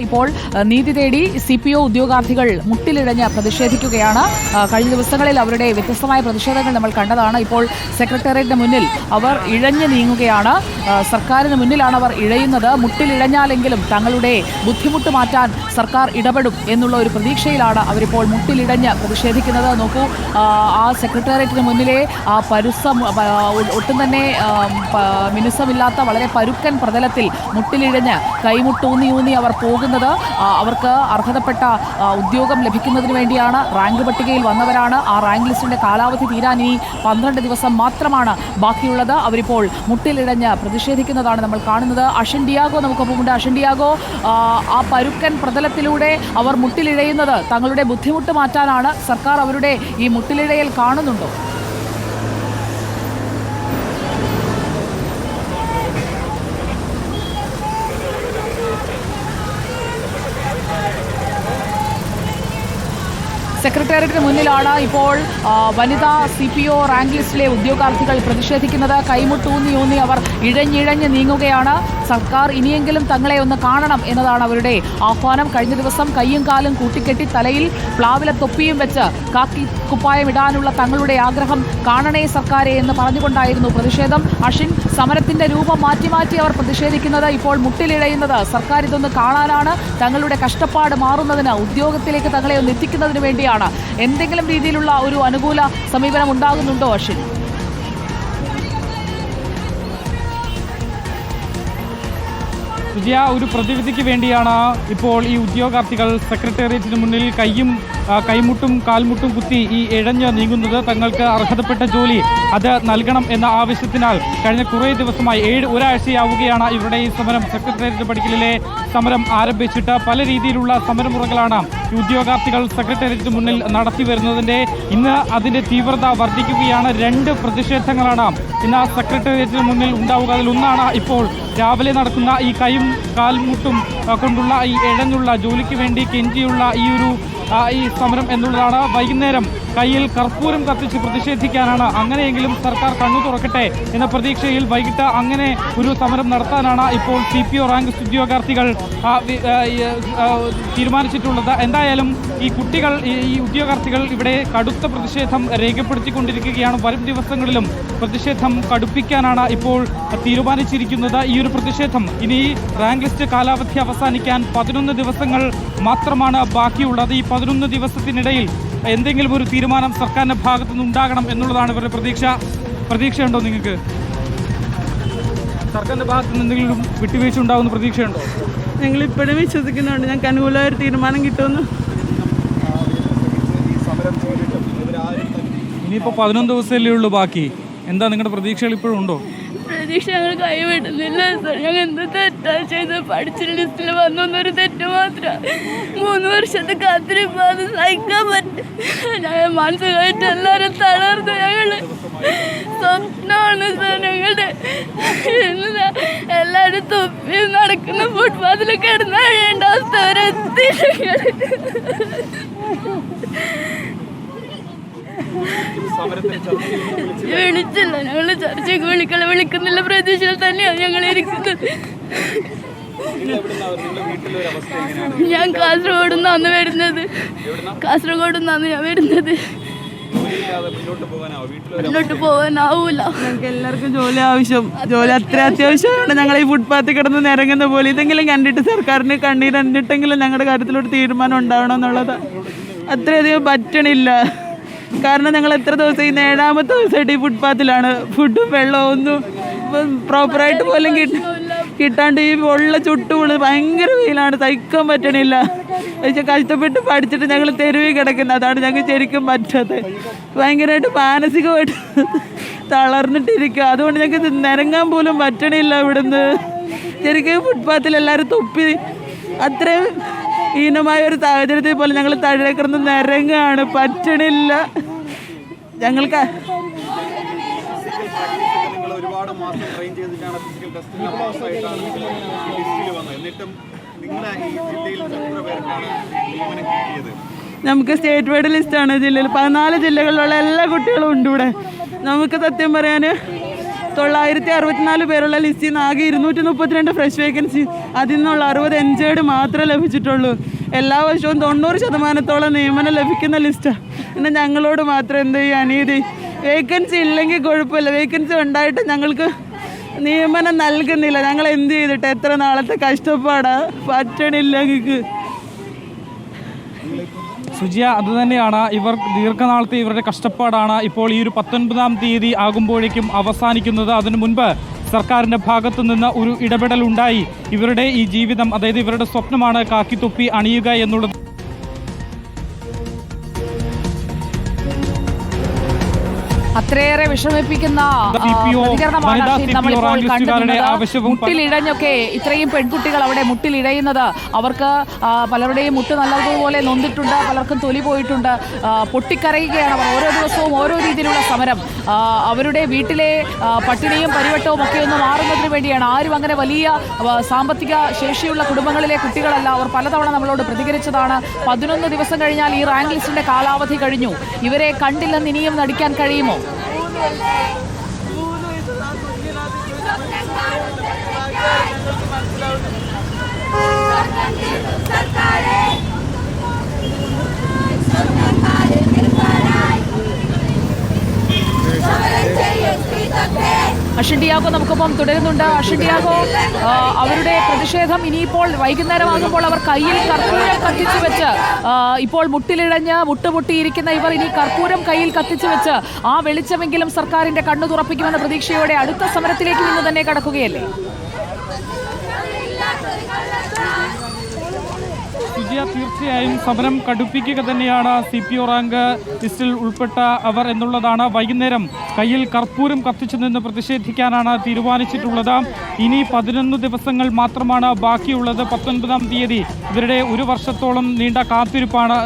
ഇപ്പോൾ നീതി തേടി CPO ഉദ്യോഗാർത്ഥികൾ മുട്ടിലിഴഞ്ഞ് പ്രതിഷേധിക്കുകയാണ്. കഴിഞ്ഞ ദിവസങ്ങളിൽ അവരുടെ വ്യത്യസ്തമായ പ്രതിഷേധങ്ങൾ നമ്മൾ കണ്ടതാണ്. ഇപ്പോൾ സെക്രട്ടേറിയറ്റിന് മുന്നിൽ അവർ ഇഴഞ്ഞു നീങ്ങുകയാണ്. സർക്കാരിന് മുന്നിലാണ് അവർ ഇഴയുന്നത്. മുട്ടിലിഴഞ്ഞാലെങ്കിലും തങ്ങളുടെ ബുദ്ധിമുട്ട് മാറ്റാൻ സർക്കാർ ഇടപെടും എന്നുള്ള ഒരു പ്രതീക്ഷയിലാണ് അവരിപ്പോൾ മുട്ടിലിഴഞ്ഞ് പ്രതിഷേധിക്കുന്നത്. നോക്കൂ, ആ സെക്രട്ടേറിയറ്റിന് മുന്നിലെ ആ ഒട്ടും തന്നെ മിനുസമില്ലാത്ത വളരെ പരുക്കൻ പ്രതലത്തിൽ മുട്ടിലിഴഞ്ഞ് കൈമുട്ടൂന്നി അവർ പോകുന്നത് അവർക്ക് അർഹതപ്പെട്ട ഉദ്യോഗം ലഭിക്കുന്നതിന് വേണ്ടിയാണ്. റാങ്ക് പട്ടികയിൽ വന്നവരാണ്. ആ റാങ്ക് ലിസ്റ്റിന്റെ കാലാവധി തീരാൻ ഇനി 12 ദിവസം മാത്രമാണ് ബാക്കിയുള്ളത്. അവരിപ്പോൾ മുട്ടിലിഴഞ്ഞ് പ്രതിഷേധിക്കുന്നതാണ് നമ്മൾ കാണുന്നത്. അഷിൻ ഡിയാഗോ നമുക്കൊപ്പമുണ്ട്. അഷിൻ ഡിയാഗോ, ആ പരുക്കൻ പ്രതലത്തിലൂടെ അവർ മുട്ടിലിഴയുന്നത് തങ്ങളുടെ ബുദ്ധിമുട്ട് മാറ്റാനാണ്. സർക്കാർ അവരുടെ ഈ മുട്ടിലിഴയൽ കാണുന്നുണ്ടോ? സെക്രട്ടേറിയറ്റിന് മുന്നിലാണ് ഇപ്പോൾ വനിതാ CPO റാങ്ക് ലിസ്റ്റിലെ ഉദ്യോഗാർത്ഥികൾ പ്രതിഷേധിക്കുന്നത്. കൈമുട്ടൂന്നി അവർ ഇഴഞ്ഞിഴഞ്ഞ് നീങ്ങുകയാണ്. സർക്കാർ ഇനിയെങ്കിലും തങ്ങളെ ഒന്ന് കാണണം എന്നതാണ് അവരുടെ ആഹ്വാനം. കഴിഞ്ഞ ദിവസം കയ്യും കാലും കൂട്ടിക്കെട്ടി തലയിൽ പ്ലാവിലെ തൊപ്പിയും വെച്ച് കാക്കി കുപ്പായം ഇടാനുള്ള തങ്ങളുടെ ആഗ്രഹം കാണണേ സർക്കാരെ എന്ന് പറഞ്ഞുകൊണ്ടായിരുന്നു പ്രതിഷേധം. അഷിൻ, സമരത്തിന്റെ രൂപം മാറ്റി അവർ പ്രതിഷേധിക്കുന്നത്, ഇപ്പോൾ മുട്ടിലിഴയുന്നത് സർക്കാർ ഇതൊന്ന് കാണാനാണ്. തങ്ങളുടെ കഷ്ടപ്പാട് മാറുന്നതിന്, ഉദ്യോഗത്തിലേക്ക് തങ്ങളെ ഒന്ന് എത്തിക്കുന്നതിന് വേണ്ടിയാണ്. എന്തെങ്കിലും രീതിയിലുള്ള ഒരു അനുകൂല സമീപനം ഉണ്ടാകുന്നുണ്ടോ അഷിൻ? വിജയ, ഒരു പ്രതിവിധിക്ക് വേണ്ടിയാണ് ഇപ്പോൾ ഈ ഉദ്യോഗാർത്ഥികൾ സെക്രട്ടേറിയറ്റിന് മുന്നിൽ കൈമുട്ടും കാൽമുട്ടും കുത്തി ഈ ഇഴഞ്ഞ് നീങ്ങുന്നത്. തങ്ങൾക്ക് അർഹതപ്പെട്ട ജോലി അത് നൽകണം എന്ന ആവശ്യത്തിനാൽ കഴിഞ്ഞ കുറേ ദിവസമായി ഒരാഴ്ചയാവുകയാണ് ഇവരുടെ ഈ സമരം. സെക്രട്ടേറിയറ്റ് പടിക്കലിലെ സമരം ആരംഭിച്ചിട്ട് പല രീതിയിലുള്ള സമരമുറകളാണ് ഉദ്യോഗാർത്ഥികൾ സെക്രട്ടേറിയറ്റിന് മുന്നിൽ നടത്തി വരുന്നതിൻ്റെ ഇന്ന് അതിൻ്റെ തീവ്രത വർദ്ധിക്കുകയാണ്. 2 പ്രതിഷേധങ്ങളാണ് ഇന്ന് സെക്രട്ടേറിയറ്റിന് മുന്നിൽ ഉണ്ടാവുക. അതിലൊന്നാണ് ഇപ്പോൾ രാവിലെ നടക്കുന്ന ഈ കൈയും കാൽമുട്ടും കൊണ്ടുള്ള ഈ ഇഴഞ്ഞുള്ള ജോലിക്ക് വേണ്ടി കെഞ്ചിയുള്ള ഈ സമരം എന്നുള്ളതാണ്. വൈകുന്നേരം കയ്യിൽ കർപ്പൂരം കത്തിച്ച് പ്രതിഷേധിക്കാനാണ്. അങ്ങനെയെങ്കിലും സർക്കാർ കണ്ണു തുറക്കട്ടെ എന്ന പ്രതീക്ഷയിൽ വൈകിട്ട് അങ്ങനെ ഒരു സമരം നടത്താനാണ് ഇപ്പോൾ CPO റാങ്ക് ഉദ്യോഗാർത്ഥികൾ തീരുമാനിച്ചിട്ടുള്ളത്. എന്തായാലും ഈ ഉദ്യോഗാർത്ഥികൾ ഇവിടെ കടുത്ത പ്രതിഷേധം രേഖപ്പെടുത്തിക്കൊണ്ടിരിക്കുകയാണ്. വരും ദിവസങ്ങളിലും പ്രതിഷേധം കടുപ്പിക്കാനാണ് ഇപ്പോൾ തീരുമാനിച്ചിരിക്കുന്നത്. ഈ ഒരു പ്രതിഷേധം ഇനി റാങ്ക് ലിസ്റ്റ് കാലാവധി അവസാനിക്കാൻ 11 ദിവസങ്ങൾ മാത്രമാണ് ബാക്കിയുള്ളത്. ഈ 11 ദിവസത്തിനിടയിൽ എന്തെങ്കിലും ഒരു തീരുമാനം സർക്കാരിന്റെ ഭാഗത്തുനിന്ന് ഉണ്ടാകണം എന്നുള്ളതാണ് ഇവരുടെ പ്രതീക്ഷയുണ്ടോ നിങ്ങൾക്ക്? സർക്കാരിന്റെ ഭാഗത്തുനിന്ന് എന്തെങ്കിലും വിട്ടുവീഴ്ച ഉണ്ടാകുന്ന പ്രതീക്ഷയുണ്ടോ? ഞങ്ങൾ ഇപ്പോഴും വിശ്വസിക്കുന്നുണ്ട് ഞങ്ങൾക്ക് അനുകൂലമായ ഒരു തീരുമാനം കിട്ടുമെന്ന്. ഇനിയിപ്പോൾ 11 ദിവസമല്ലേ ഉള്ളൂ ബാക്കി. എന്താ നിങ്ങളുടെ പ്രതീക്ഷകൾ ഇപ്പോഴും ഉണ്ടോ? പ്രതീക്ഷ ഞങ്ങൾ കൈവിടുന്നില്ല സാർ. ഞങ്ങൾ എന്ത് തെറ്റാ ചെയ്ത് പഠിച്ച ലിസ്റ്റിൽ വന്നൊന്നൊരു തെറ്റ് മാത്രം. 3 വർഷത്തെ കാത്തിരിപ്പ് അത് സഹിക്കാൻ പറ്റും. ഞങ്ങൾ മാനസികമായിട്ട് എല്ലാവരും തളർന്നു. ഞങ്ങള് സ്വപ്നമാണ് സാർ ഞങ്ങളുടെ. എല്ലാവരും തൊപ്പി നടക്കുന്ന ഫുട്പാത്തിൽ കിടന്ന് കഴിയേണ്ട അവസ്ഥ വരെ എത്തി. വിളിച്ചില്ല, ഞങ്ങള് ചർച്ചയ്ക്ക് വിളിക്കുന്നില്ല പ്രതീക്ഷയിൽ തന്നെയാണ് ഞങ്ങൾ ഇരിക്കുന്നത്. ഞാൻ കാസർഗോഡ് നിന്നാണ് ഞാൻ വരുന്നത്. മുന്നോട്ട് പോകാനാവൂല. ഞങ്ങൾക്ക് എല്ലാവർക്കും ജോലി ആവശ്യം. ജോലി അത്ര അത്യാവശ്യമാണ്. ഞങ്ങൾ ഈ ഫുട്പാത്തിൽ കിടന്ന് നിരങ്ങുന്ന പോലെ ഇതെങ്കിലും കണ്ടിട്ട് സർക്കാരിന് കണ്ണീരണ്ടിട്ടെങ്കിലും ഞങ്ങളുടെ കാര്യത്തിലൊരു തീരുമാനം ഉണ്ടാവണം എന്നുള്ളത് അത്രയധികം പറ്റണില്ല. കാരണം ഞങ്ങൾ എത്ര ദിവസം, ഈ 7ാമത്തെ ദിവസമായിട്ട് ഈ ഫുട്പാത്തിലാണ്. ഫുഡും വെള്ളവും ഒന്നും പ്രോപ്പറായിട്ട് പോലും കിട്ടാണ്ട് ഈ വെള്ള ചുട്ടുപൊളി ഭയങ്കര വെയിലാണ്, സഹിക്കാൻ പറ്റണില്ല. പക്ഷെ കഷ്ടപ്പെട്ട് പഠിച്ചിട്ട് ഞങ്ങൾ തെരുവിൽ കിടക്കുന്നത്, അതാണ് ഞങ്ങൾക്ക് ശരിക്കും പറ്റാത്തത്. ഭയങ്കരമായിട്ട് മാനസികമായിട്ട് തളർന്നിട്ടിരിക്കുക. അതുകൊണ്ട് ഞങ്ങൾക്ക് നിരങ്ങാൻ പോലും പറ്റണില്ല ഇവിടുന്ന്. ശരിക്കും ഫുട്പാത്തിൽ എല്ലാവരും തൊപ്പി അത്രയും ഹീനമായ ഒരു സാഹചര്യത്തിൽ പോലെ ഞങ്ങൾ തഴകിടന്ന് നിരങ്ങാണ്, പറ്റണില്ല ഞങ്ങൾക്ക്. നമുക്ക് സ്റ്റേറ്റ് വൈഡ് ലിസ്റ്റാണ് ജില്ലയിൽ. 14 ജില്ലകളിലുള്ള എല്ലാ കുട്ടികളും ഉണ്ട് ഇവിടെ. നമുക്ക് സത്യം പറയാൻ 964 പേരുള്ള ലിസ്റ്റിൽ നിന്ന് ആകെ 232 ഫ്രഷ് വേക്കൻസി, അതിൽ നിന്നുള്ള 60 എൻജേർഡ് മാത്രമേ ലഭിച്ചിട്ടുള്ളൂ. എല്ലാ വർഷവും 90% നിയമനം ലഭിക്കുന്ന ലിസ്റ്റാണ്. പിന്നെ ഞങ്ങളോട് മാത്രം എന്ത് ഈ അനീതി? വേക്കൻസി ഇല്ലെങ്കിൽ കുഴപ്പമില്ല, വേക്കൻസി ഉണ്ടായിട്ട് ഞങ്ങൾക്ക് നിയമനം നൽകുന്നില്ല. ഞങ്ങൾ എന്ത് ചെയ്തിട്ട്? എത്ര നാളത്തെ കഷ്ടപ്പാടാ, പറ്റണില്ല ഞങ്ങൾക്ക്. സുജിയ, അതുതന്നെയാണ് ഇവർ ദീർഘനാളത്തെ ഇവരുടെ കഷ്ടപ്പാടാണ് ഇപ്പോൾ ഈ ഒരു 19-ാം തീയതി ആകുമ്പോഴേക്കും അവസാനിക്കുന്നത്. അതിനു മുൻപ് സർക്കാരിൻ്റെ ഭാഗത്തു നിന്ന് ഒരു ഇടപെടൽ ഉണ്ടായി. ഇവരുടെ ഈ ജീവിതം, അതായത് ഇവരുടെ സ്വപ്നമാണ് കാക്കിത്തൊപ്പി അണിയുക എന്നുള്ളത്. അത്രയേറെ വിഷമിപ്പിക്കുന്ന പ്രതികരണമാണ് നമ്മളിപ്പോൾ കണ്ടത്. മുട്ടിലിഴഞ്ഞൊക്കെ ഇത്രയും പെൺകുട്ടികൾ അവിടെ മുട്ടിലിഴയുന്നത് അവർക്ക് പലരുടെയും മുട്ട് നല്ലതുപോലെ നൊന്തിട്ടുണ്ട്, പലർക്കും തൊലി പോയിട്ടുണ്ട്, പൊട്ടിക്കരയുകയാണ് അവർ. ഓരോ ദിവസവും ഓരോ രീതിയിലുള്ള സമരം. അവരുടെ വീട്ടിലെ പട്ടിണിയും പരിവട്ടവും ഒക്കെ ഒന്ന് മാറുന്നതിന് വേണ്ടിയാണ്. ആരും അങ്ങനെ വലിയ സാമ്പത്തിക ശേഷിയുള്ള കുടുംബങ്ങളിലെ കുട്ടികളല്ല. അവർ പലതവണ നമ്മളോട് പ്രതികരിച്ചതാണ്. 11 ദിവസം കഴിഞ്ഞാൽ ഈ റാങ്ക് ലിസ്റ്റിന്റെ കാലാവധി കഴിഞ്ഞു. ഇവരെ കണ്ടില്ലെന്ന് ഇനിയും നടിക്കാൻ കഴിയുമോ? അഷിൻ ഡിയാഗോ നമുക്കൊപ്പം തുടരുന്നുണ്ട്. അഷിൻ ഡിയാഗോ, അവരുടെ പ്രതിഷേധം ഇനിയിപ്പോൾ വൈകുന്നേരമാകുമ്പോൾ അവർ കയ്യിൽ കർപ്പൂരം കത്തിച്ചു വെച്ച്, ഇപ്പോൾ മുട്ടിലിഴഞ്ഞ് മുട്ടുപൊട്ടിയിരിക്കുന്ന ഇവർ ഇനി കർപ്പൂരം കയ്യിൽ കത്തിച്ചു വെച്ച് ആ വെളിച്ചമെങ്കിലും സർക്കാരിന്റെ കണ്ണു തുറപ്പിക്കുമെന്ന പ്രതീക്ഷയോടെ അടുത്ത സമരത്തിലേക്ക് ഇന്ന് തന്നെ കടക്കുകയല്ലേ? തീർച്ചയായും സമരം കടുപ്പിക്കുക തന്നെയാണ് CPO റാങ്ക് ലിസ്റ്റിൽ ഉൾപ്പെട്ട അവർ എന്നുള്ളതാണ്. വൈകുന്നേരം കയ്യിൽ കർപ്പൂരം കത്തിച്ചു നിന്ന് പ്രതിഷേധിക്കാനാണ് തീരുമാനിച്ചിട്ടുള്ളത്. ഇനി 11 ദിവസങ്ങൾ മാത്രമാണ് ബാക്കിയുള്ളത്. 19-ാം തീയതി ഇവരുടെ ഒരു വർഷത്തോളം നീണ്ട കാത്തിരിപ്പാണ്,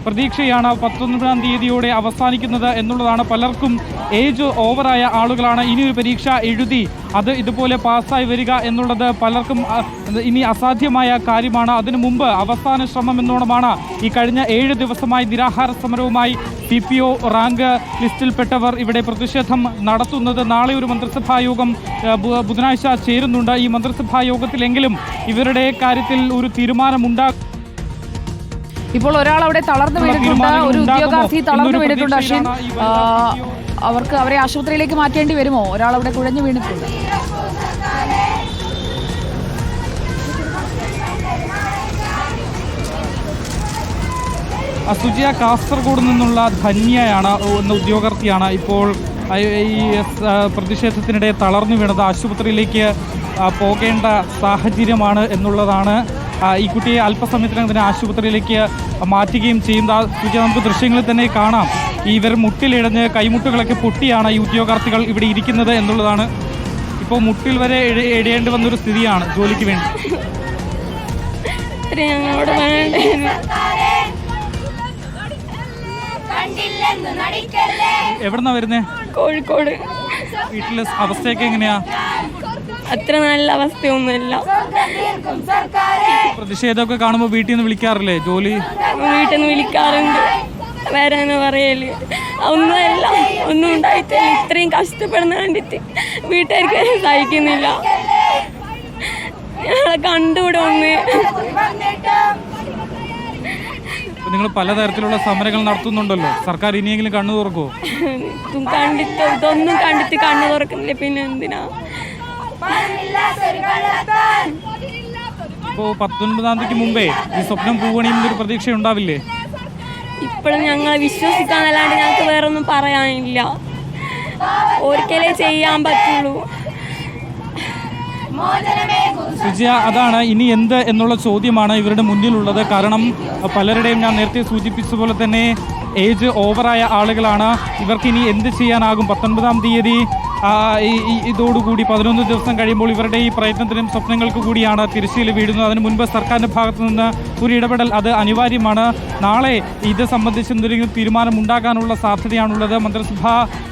പ്രതീക്ഷയാണ് 19-ാം തീയതിയോടെ അവസാനിക്കുന്നത് എന്നുള്ളതാണ്. പലർക്കും ഏജ് ഓവറായ ആളുകളാണ്. ഇനിയൊരു പരീക്ഷ എഴുതി അത് ഇതുപോലെ പാസ്സായി വരിക എന്നുള്ളത് പലർക്കും ഇനി അസാധ്യമായ കാര്യമാണ്. അതിനു മുമ്പ് അവസാന ശ്രമം എന്നോണമാണ് ഈ കഴിഞ്ഞ 7 ദിവസമായി നിരാഹാര സമരവുമായി CPO റാങ്ക് ലിസ്റ്റിൽപ്പെട്ടവർ ഇവിടെ പ്രതിഷേധം നടത്തുന്നത്. നാളെ ഒരു മന്ത്രിസഭാ യോഗം ബുധനാഴ്ച ചേരുന്നുണ്ട്. ഈ മന്ത്രിസഭാ യോഗത്തിലെങ്കിലും ഇവരുടെ കാര്യത്തിൽ ഒരു തീരുമാനമുണ്ടാകും. ഇപ്പോൾ ഒരാൾ അവിടെ തളർന്നു വീണിട്ടുണ്ട്, ഒരു ഉദ്യോഗാർത്ഥി തളർന്നു വീണിട്ടുണ്ട്. അശ്വിൻ, അവരെ ആശുപത്രിയിലേക്ക് മാറ്റേണ്ടി വരുമോ? ഒരാൾ അവിടെ കുഴഞ്ഞു വീണിട്ടുണ്ട്. സുജിയ, കാസർഗോഡ് നിന്നുള്ള ധന്യയാണ് എന്ന ഉദ്യോഗാർത്ഥിയാണ് ഇപ്പോൾ ഈ പ്രതിഷേധത്തിനിടെ തളർന്നു വീണത്. ആശുപത്രിയിലേക്ക് പോകേണ്ട സാഹചര്യമാണ് എന്നുള്ളതാണ്. ഈ കുട്ടിയെ അല്പസമയത്തിനകം തന്നെ ആശുപത്രിയിലേക്ക് മാറ്റുകയും ചെയ്യുന്ന സുജിയ നമുക്ക് ദൃശ്യങ്ങളിൽ തന്നെ കാണാം. ഇവർ മുട്ടിലിഴഞ്ഞ് കൈമുട്ടുകളൊക്കെ പൊട്ടിയാണ് ഈ ഉദ്യോഗാർത്ഥികൾ ഇവിടെ ഇരിക്കുന്നത് എന്നുള്ളതാണ്. ഇപ്പോൾ മുട്ടിൽ വരെ ഇഴയേണ്ടി വന്നൊരു സ്ഥിതിയാണ് ജോലിക്ക് വേണ്ടി. എവിടെന്നാ വരുന്നേ? കോഴിക്കോട്. വീട്ടിലെ അവസ്ഥയൊക്കെ എങ്ങനെയാ? അത്ര നല്ല അവസ്ഥയൊന്നുമില്ല. പ്രതിഷേധമൊക്കെ കാണുമ്പോൾ വീട്ടിൽ നിന്ന് വിളിക്കാറില്ലേ? ജോലി വീട്ടിൽ നിന്ന് വിളിക്കാറുണ്ട്, വരാന്ന് പറയല്. ഒന്നുമല്ല, ഒന്നും ഉണ്ടായിട്ടില്ല. ഇത്രയും കഷ്ടപ്പെടുന്ന കണ്ടിട്ട് വീട്ടുകാർക്ക് സഹിക്കുന്നില്ല. ഞങ്ങളെ കണ്ടുകൂടെ ഒന്ന്. നിങ്ങൾ പലതരത്തിലുള്ള സമരങ്ങൾ നടത്തുന്നുണ്ടല്ലോ, സർക്കാർ ഇനിയെങ്കിലും കണ്ണു തുറക്കുമോ? കണ്ടിട്ട് ഇതൊന്നും കണ്ടിട്ട് കണ്ണു തുറക്കുന്നില്ല, പിന്നെ എന്തിനാ? ഇപ്പോൾ 19-ാം തീയതിക്ക് മുമ്പേ ഈ സ്വപ്നം പൂവണിയെന്നൊരു പ്രതീക്ഷ ഉണ്ടാവില്ലേ? ഇപ്പോഴും ഞങ്ങളെ വിശ്വസിക്കാന്നല്ലാണ്ട് ഞങ്ങൾക്ക് വേറൊന്നും പറയാനില്ല. ഒരിക്കലേ ചെയ്യാൻ പറ്റുള്ളൂ. സുജിയ, അതാണ് ഇനി എന്ത് എന്നുള്ള ചോദ്യമാണ് ഇവരുടെ മുന്നിലുള്ളത്. കാരണം പലരുടെയും ഞാൻ നേരത്തെ സൂചിപ്പിച്ച പോലെ തന്നെ ഏജ് ഓവറായ ആളുകളാണ്. ഇവർക്ക് ഇനി എന്ത് ചെയ്യാനാകും? 19-ാം തീയതി ഇതോടുകൂടി 11 ദിവസം കഴിയുമ്പോൾ ഇവരുടെ ഈ പ്രയത്നത്തിനും സ്വപ്നങ്ങൾക്ക് കൂടിയാണ് തിരശ്ശീല വീഴുന്നത്. അതിന് മുൻപ് സർക്കാരിൻ്റെ ഭാഗത്തു നിന്ന് ഒരു ഇടപെടൽ അത് അനിവാര്യമാണ്. നാളെ ഇത് സംബന്ധിച്ച് എന്തെങ്കിലും തീരുമാനം ഉണ്ടാകാനുള്ള സാധ്യതയാണുള്ളത്. മന്ത്രിസഭ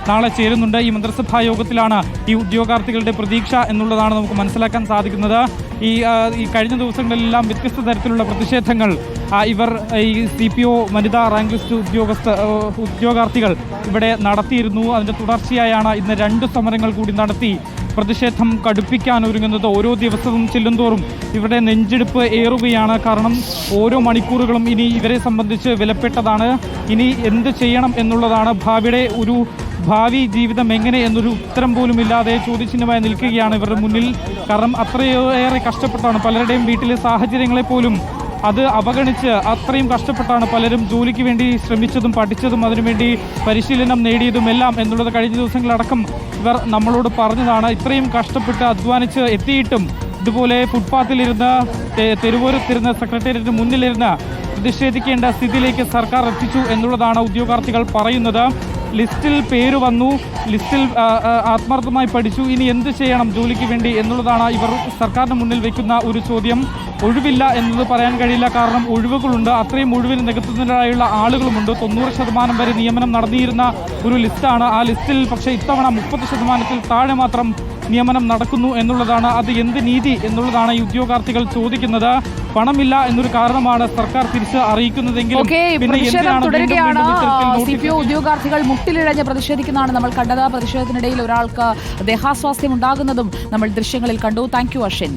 നാളെ ചേരുന്നുണ്ട്. ഈ മന്ത്രിസഭാ യോഗത്തിലാണ് ഈ ഉദ്യോഗാർത്ഥികളുടെ പ്രതീക്ഷ എന്നുള്ളതാണ് നമുക്ക് മനസ്സിലാക്കാൻ സാധിക്കുന്നത്. ഈ കഴിഞ്ഞ ദിവസങ്ങളിലെല്ലാം വ്യത്യസ്ത തരത്തിലുള്ള പ്രതിഷേധങ്ങൾ ഇവർ ഈ CPO വനിതാ റാങ്ക് ലിസ്റ്റ് ഉദ്യോഗാർത്ഥികൾ ഇവിടെ നടത്തിയിരുന്നു. അതിൻ്റെ തുടർച്ചയായാണ് ഇന്ന് 2 സമരങ്ങൾ കൂടി നടത്തി പ്രതിഷേധം കടുപ്പിക്കാൻ ഒരുങ്ങുന്നത്. ഓരോ ദിവസവും ചെല്ലുന്തോറും ഇവരുടെ നെഞ്ചെടുപ്പ് ഏറുകയാണ്. കാരണം ഓരോ മണിക്കൂറുകളും ഇനി ഇവരെ സംബന്ധിച്ച് വിലപ്പെട്ടതാണ്. ഇനി എന്ത് ചെയ്യണം എന്നുള്ളതാണ്. ഭാവി ജീവിതം എങ്ങനെ എന്നൊരു ഉത്തരം പോലും ഇല്ലാതെ ചോദ്യചിഹ്നമായി നിൽക്കുകയാണ് ഇവരുടെ മുന്നിൽ. കാരണം അത്രയേറെ കഷ്ടപ്പെട്ടാണ് പലരുടെയും വീട്ടിലെ സാഹചര്യങ്ങളെ പോലും അത് അവഗണിച്ച് അത്രയും കഷ്ടപ്പെട്ടാണ് പലരും ജോലിക്ക് വേണ്ടി ശ്രമിച്ചതും പഠിച്ചതും അതിനുവേണ്ടി പരിശീലനം നേടിയതും എല്ലാം എന്നുള്ളത് കഴിഞ്ഞ ദിവസങ്ങളടക്കം ഇവർ നമ്മളോട് പറഞ്ഞതാണ്. ഇത്രയും കഷ്ടപ്പെട്ട് അധ്വാനിച്ച് എത്തിയിട്ടും ഇതുപോലെ ഫുട്പാത്തിലിരുന്ന് തെരുവോരത്തിരുന്ന് സെക്രട്ടേറിയറ്റിന് മുന്നിലിരുന്ന് പ്രതിഷേധിക്കേണ്ട സ്ഥിതിയിലേക്ക് സർക്കാർ എത്തിച്ചു എന്നുള്ളതാണ് ഉദ്യോഗാർത്ഥികൾ പറയുന്നത്. ലിസ്റ്റിൽ പേര് വന്നു, ലിസ്റ്റിൽ ആത്മാർത്ഥമായി പഠിച്ചു, ഇനി എന്ത് ചെയ്യണം ജോലിക്ക് വേണ്ടി എന്നുള്ളതാണ് ഇവർ സർക്കാരിന് മുന്നിൽ വയ്ക്കുന്ന ഒരു ചോദ്യം. ഒഴിവില്ല എന്നത് പറയാൻ കഴിയില്ല, കാരണം ഒഴിവുകളുണ്ട്. അത്രയും ഒഴിവിന് നികത്തുന്നതിനായുള്ള ആളുകളുമുണ്ട്. 90% വരെ നിയമനം നടന്നിരുന്ന ഒരു ലിസ്റ്റാണ്. ആ ലിസ്റ്റിൽ പക്ഷേ ഇത്തവണ 30% താഴെ മാത്രം നിയമനം നടക്കുന്നു എന്നുള്ളതാണ്. അത് എന്ത് നീതി എന്നുള്ളതാണ് ഈ ഉദ്യോഗാർത്ഥികൾ ചോദിക്കുന്നത്. പണമില്ല എന്നൊരു കാരണമാണ് സർക്കാർ തിരിച്ച് അറിയിക്കുന്നതെങ്കിലും തുടരുകയാണ്. CPO ഉദ്യോഗാർത്ഥികൾ മുട്ടിലിഴഞ്ഞ് പ്രതിഷേധിക്കുന്നതാണ് നമ്മൾ കണ്ടത്. പ്രതിഷേധത്തിനിടയിൽ ഒരാൾക്ക് ദേഹാസ്വാസ്ഥ്യം ഉണ്ടാകുന്നതും നമ്മൾ ദൃശ്യങ്ങളിൽ കണ്ടു. Thank you Ashwin.